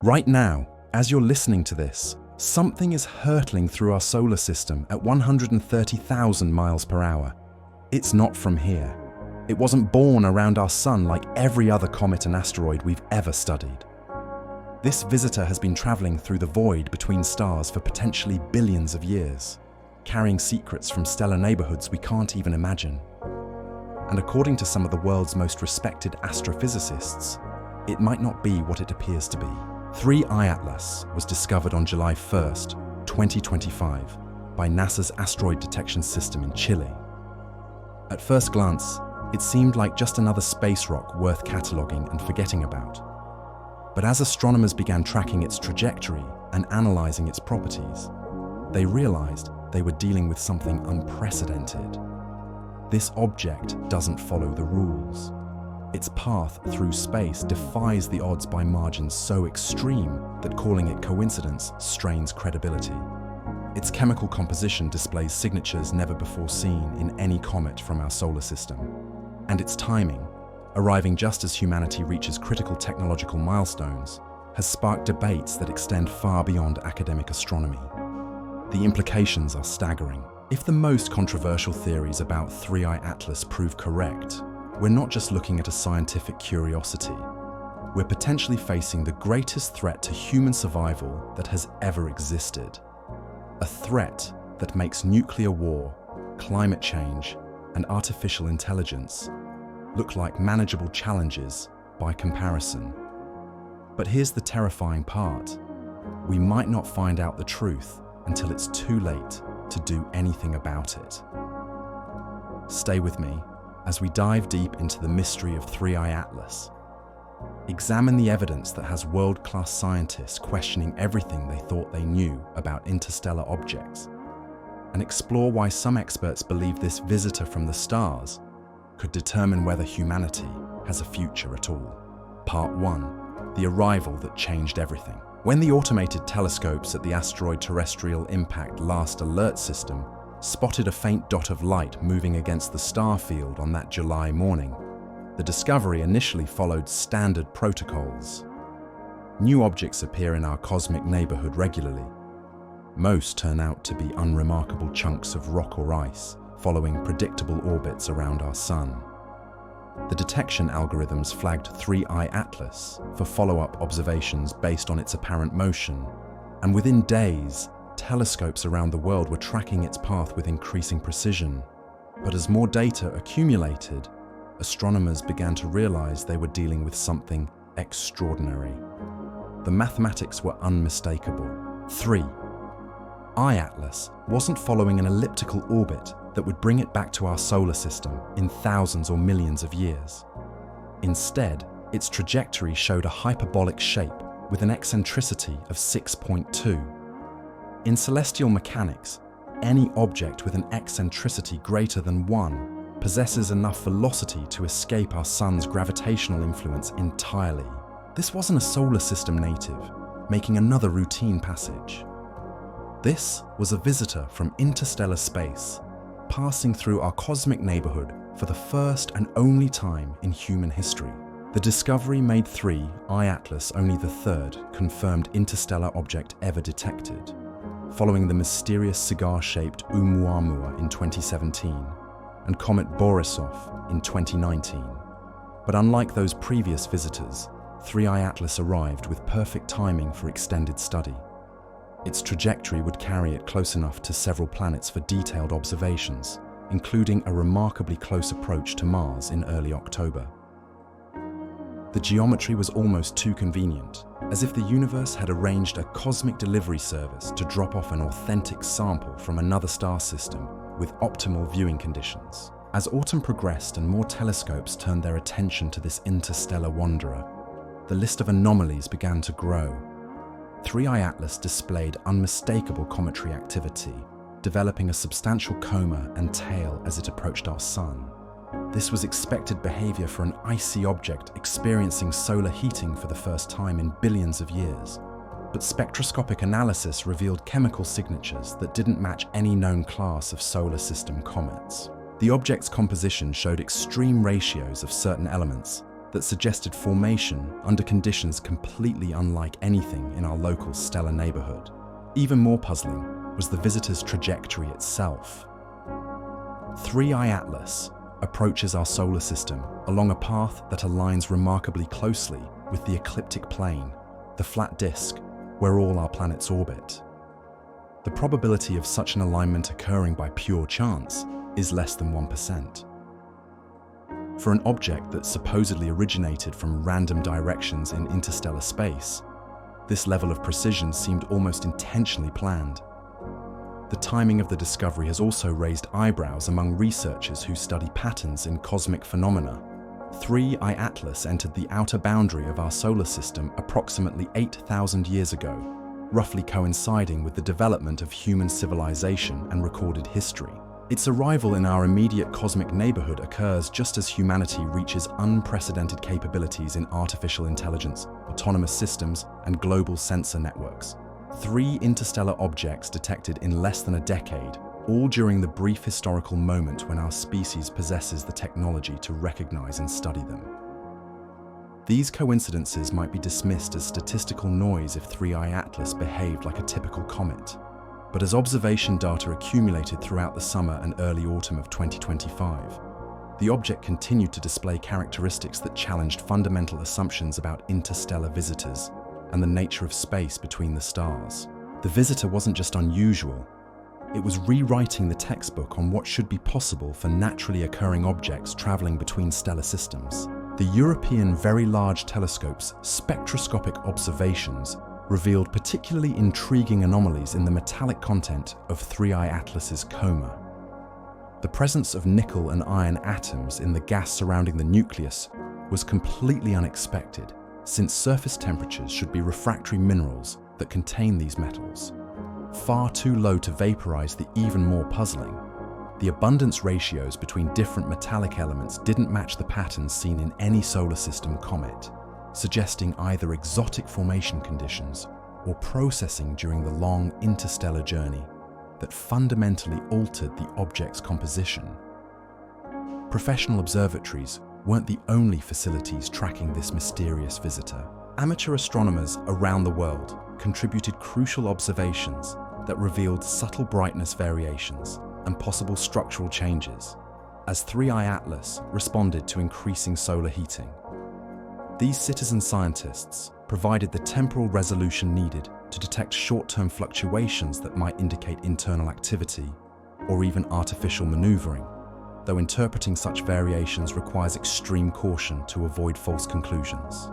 Right now, as you're listening to this, something is hurtling through our solar system at 130,000 miles per hour. It's not from here. It wasn't born around our sun like every other comet and asteroid we've ever studied. This visitor has been traveling through the void between stars for potentially billions of years, carrying secrets from stellar neighborhoods we can't even imagine. And according to some of the world's most respected astrophysicists, it might not be what it appears to be. 3I Atlas was discovered on July 1st, 2025, by NASA's asteroid detection system in Chile. At first glance, it seemed like just another space rock worth cataloguing and forgetting about. But as astronomers began tracking its trajectory and analyzing its properties, they realized they were dealing with something unprecedented. This object doesn't follow the rules. Its path through space defies the odds by margins so extreme that calling it coincidence strains credibility. Its chemical composition displays signatures never before seen in any comet from our solar system. And its timing, arriving just as humanity reaches critical technological milestones, has sparked debates that extend far beyond academic astronomy. The implications are staggering. If the most controversial theories about 3I Atlas prove correct, we're not just looking at a scientific curiosity. We're potentially facing the greatest threat to human survival that has ever existed. A threat that makes nuclear war, climate change, and artificial intelligence look like manageable challenges by comparison. But here's the terrifying part. We might not find out the truth until it's too late to do anything about it. Stay with me as we dive deep into the mystery of 3I Atlas. Examine the evidence that has world-class scientists questioning everything they thought they knew about interstellar objects, and explore why some experts believe this visitor from the stars could determine whether humanity has a future at all. Part 1. The arrival that changed everything. When the automated telescopes at the Asteroid Terrestrial Impact Last Alert System spotted a faint dot of light moving against the star field on that July morning, the discovery initially followed standard protocols. New objects appear in our cosmic neighborhood regularly. Most turn out to be unremarkable chunks of rock or ice, following predictable orbits around our sun. The detection algorithms flagged 3I Atlas for follow-up observations based on its apparent motion, and within days, telescopes around the world were tracking its path with increasing precision. But as more data accumulated, astronomers began to realize they were dealing with something extraordinary. The mathematics were unmistakable. 3I Atlas wasn't following an elliptical orbit that would bring it back to our solar system in thousands or millions of years. Instead, its trajectory showed a hyperbolic shape with an eccentricity of 6.2. In celestial mechanics, any object with an eccentricity greater than 1 possesses enough velocity to escape our sun's gravitational influence entirely. This wasn't a solar system native, making another routine passage. This was a visitor from interstellar space, passing through our cosmic neighborhood for the first and only time in human history. The discovery made 3I Atlas only the third confirmed interstellar object ever detected, following the mysterious cigar-shaped Oumuamua in 2017 and comet Borisov in 2019. But unlike those previous visitors, 3I Atlas arrived with perfect timing for extended study. Its trajectory would carry it close enough to several planets for detailed observations, including a remarkably close approach to Mars in early October. The geometry was almost too convenient, as if the universe had arranged a cosmic delivery service to drop off an authentic sample from another star system with optimal viewing conditions. As autumn progressed and more telescopes turned their attention to this interstellar wanderer, the list of anomalies began to grow. 3I Atlas displayed unmistakable cometary activity, developing a substantial coma and tail as it approached our sun. This was expected behavior for an icy object experiencing solar heating for the first time in billions of years. But spectroscopic analysis revealed chemical signatures that didn't match any known class of solar system comets. The object's composition showed extreme ratios of certain elements that suggested formation under conditions completely unlike anything in our local stellar neighborhood. Even more puzzling was the visitor's trajectory itself. 3I Atlas approaches our solar system along a path that aligns remarkably closely with the ecliptic plane, the flat disk where all our planets orbit. The probability of such an alignment occurring by pure chance is less than 1%. For an object that supposedly originated from random directions in interstellar space, this level of precision seemed almost intentionally planned. The timing of the discovery has also raised eyebrows among researchers who study patterns in cosmic phenomena. 3I Atlas entered the outer boundary of our solar system approximately 8,000 years ago, roughly coinciding with the development of human civilization and recorded history. Its arrival in our immediate cosmic neighborhood occurs just as humanity reaches unprecedented capabilities in artificial intelligence, autonomous systems, and global sensor networks. 3 interstellar objects detected in less than a decade, all during the brief historical moment when our species possesses the technology to recognize and study them. These coincidences might be dismissed as statistical noise if 3I Atlas behaved like a typical comet. But as observation data accumulated throughout the summer and early autumn of 2025, the object continued to display characteristics that challenged fundamental assumptions about interstellar visitors and the nature of space between the stars. The visitor wasn't just unusual, it was rewriting the textbook on what should be possible for naturally occurring objects traveling between stellar systems. The European Very Large Telescope's spectroscopic observations revealed particularly intriguing anomalies in the metallic content of 3I Atlas's coma. The presence of nickel and iron atoms in the gas surrounding the nucleus was completely unexpected, since surface temperatures should be refractory minerals that contain these metals. Far too low to vaporize the even more puzzling, the abundance ratios between different metallic elements didn't match the patterns seen in any solar system comet, suggesting either exotic formation conditions or processing during the long interstellar journey that fundamentally altered the object's composition. Professional observatories weren't the only facilities tracking this mysterious visitor. Amateur astronomers around the world contributed crucial observations that revealed subtle brightness variations and possible structural changes as 3I Atlas responded to increasing solar heating. These citizen scientists provided the temporal resolution needed to detect short-term fluctuations that might indicate internal activity or even artificial maneuvering, though interpreting such variations requires extreme caution to avoid false conclusions.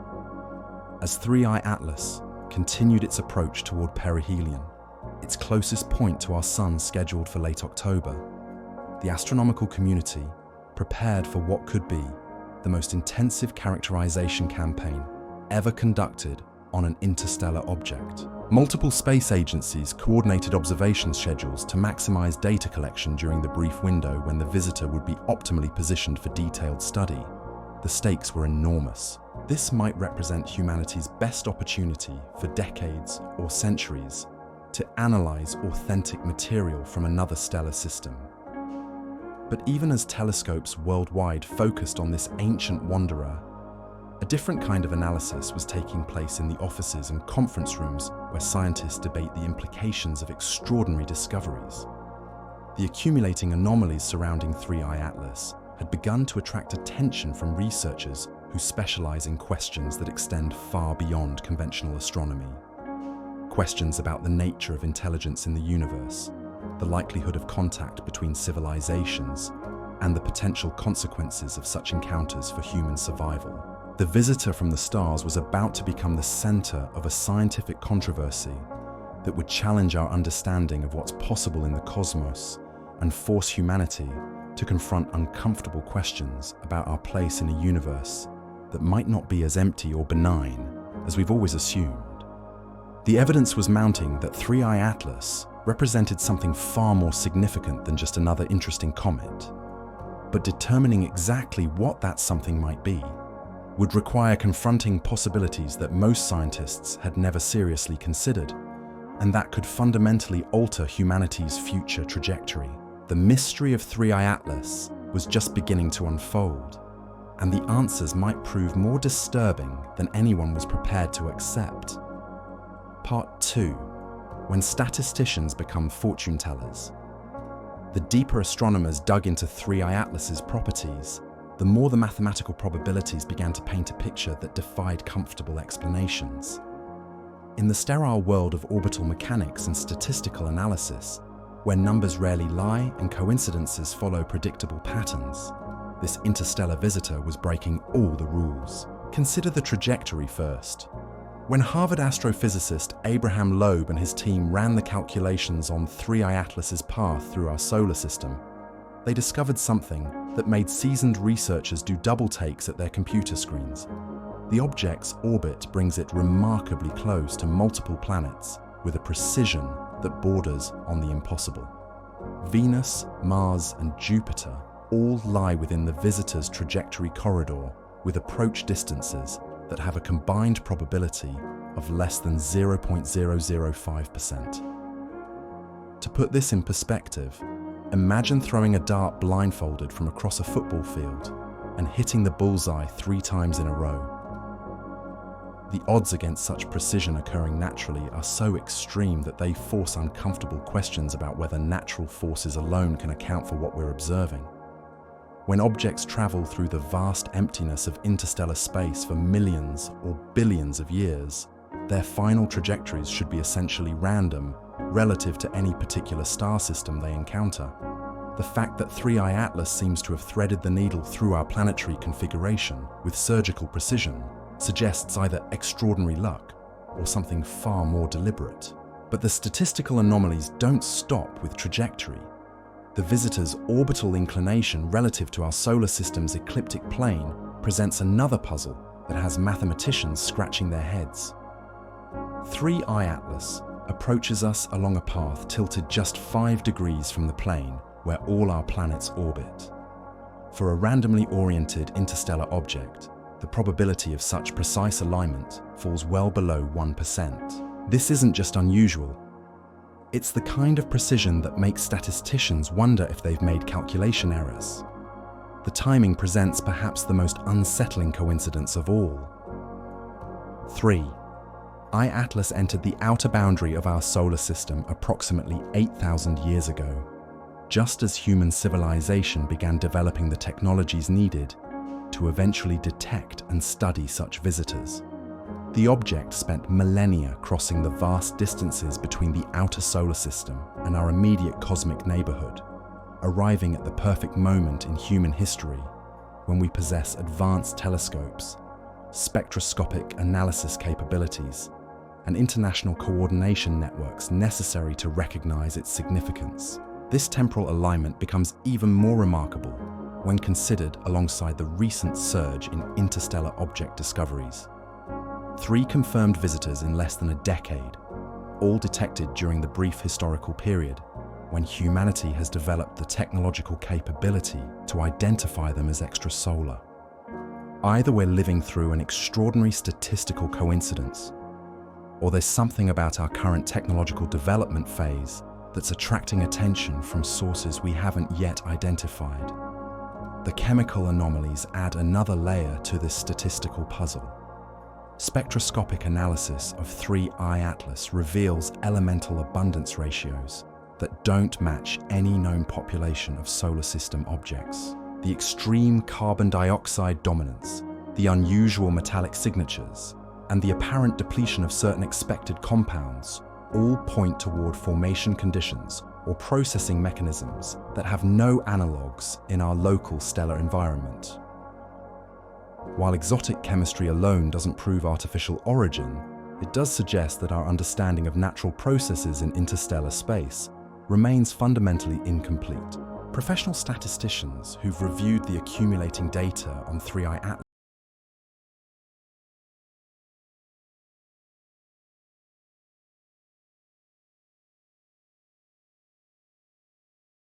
As 3I Atlas continued its approach toward perihelion, its closest point to our sun scheduled for late October, the astronomical community prepared for what could be the most intensive characterization campaign ever conducted on an interstellar object. Multiple space agencies coordinated observation schedules to maximize data collection during the brief window when the visitor would be optimally positioned for detailed study. The stakes were enormous. This might represent humanity's best opportunity for decades or centuries to analyze authentic material from another stellar system. But even as telescopes worldwide focused on this ancient wanderer, a different kind of analysis was taking place in the offices and conference rooms where scientists debate the implications of extraordinary discoveries. The accumulating anomalies surrounding 3I Atlas had begun to attract attention from researchers who specialize in questions that extend far beyond conventional astronomy. Questions about the nature of intelligence in the universe, the likelihood of contact between civilizations, and the potential consequences of such encounters for human survival. The visitor from the stars was about to become the center of a scientific controversy that would challenge our understanding of what's possible in the cosmos and force humanity to confront uncomfortable questions about our place in a universe that might not be as empty or benign as we've always assumed. The evidence was mounting that 3I Atlas represented something far more significant than just another interesting comet. But determining exactly what that something might be would require confronting possibilities that most scientists had never seriously considered, and that could fundamentally alter humanity's future trajectory. The mystery of 3I Atlas was just beginning to unfold, and the answers might prove more disturbing than anyone was prepared to accept. Part 2. When statisticians become fortune tellers. The deeper astronomers dug into 3I Atlas's properties, the more the mathematical probabilities began to paint a picture that defied comfortable explanations. In the sterile world of orbital mechanics and statistical analysis, where numbers rarely lie and coincidences follow predictable patterns, this interstellar visitor was breaking all the rules. Consider the trajectory first. When Harvard astrophysicist Abraham Loeb and his team ran the calculations on 3I Atlas's path through our solar system, they discovered something that made seasoned researchers do double takes at their computer screens. The object's orbit brings it remarkably close to multiple planets with a precision that borders on the impossible. Venus, Mars, and Jupiter all lie within the visitor's trajectory corridor with approach distances that have a combined probability of less than 0.005%. To put this in perspective, imagine throwing a dart blindfolded from across a football field and hitting the bullseye 3 times in a row. The odds against such precision occurring naturally are so extreme that they force uncomfortable questions about whether natural forces alone can account for what we're observing. When objects travel through the vast emptiness of interstellar space for millions or billions of years, their final trajectories should be essentially random relative to any particular star system they encounter. The fact that 3I Atlas seems to have threaded the needle through our planetary configuration with surgical precision suggests either extraordinary luck or something far more deliberate. But the statistical anomalies don't stop with trajectory. The visitor's orbital inclination relative to our solar system's ecliptic plane presents another puzzle that has mathematicians scratching their heads. 3I Atlas approaches us along a path tilted just 5 degrees from the plane where all our planets orbit. For a randomly oriented interstellar object, the probability of such precise alignment falls well below 1%. This isn't just unusual. It's the kind of precision that makes statisticians wonder if they've made calculation errors. The timing presents perhaps the most unsettling coincidence of all. 3. I Atlas entered the outer boundary of our solar system approximately 8,000 years ago, just as human civilization began developing the technologies needed to eventually detect and study such visitors. The object spent millennia crossing the vast distances between the outer solar system and our immediate cosmic neighborhood, arriving at the perfect moment in human history when we possess advanced telescopes, spectroscopic analysis capabilities, and international coordination networks necessary to recognize its significance. This temporal alignment becomes even more remarkable when considered alongside the recent surge in interstellar object discoveries. 3 confirmed visitors in less than a decade, all detected during the brief historical period when humanity has developed the technological capability to identify them as extrasolar. Either we're living through an extraordinary statistical coincidence, or there's something about our current technological development phase that's attracting attention from sources we haven't yet identified. The chemical anomalies add another layer to this statistical puzzle. Spectroscopic analysis of 3I Atlas reveals elemental abundance ratios that don't match any known population of solar system objects. The extreme carbon dioxide dominance, the unusual metallic signatures, and the apparent depletion of certain expected compounds all point toward formation conditions or processing mechanisms that have no analogues in our local stellar environment. While exotic chemistry alone doesn't prove artificial origin, it does suggest that our understanding of natural processes in interstellar space remains fundamentally incomplete. Professional statisticians who've reviewed the accumulating data on 3I Atlas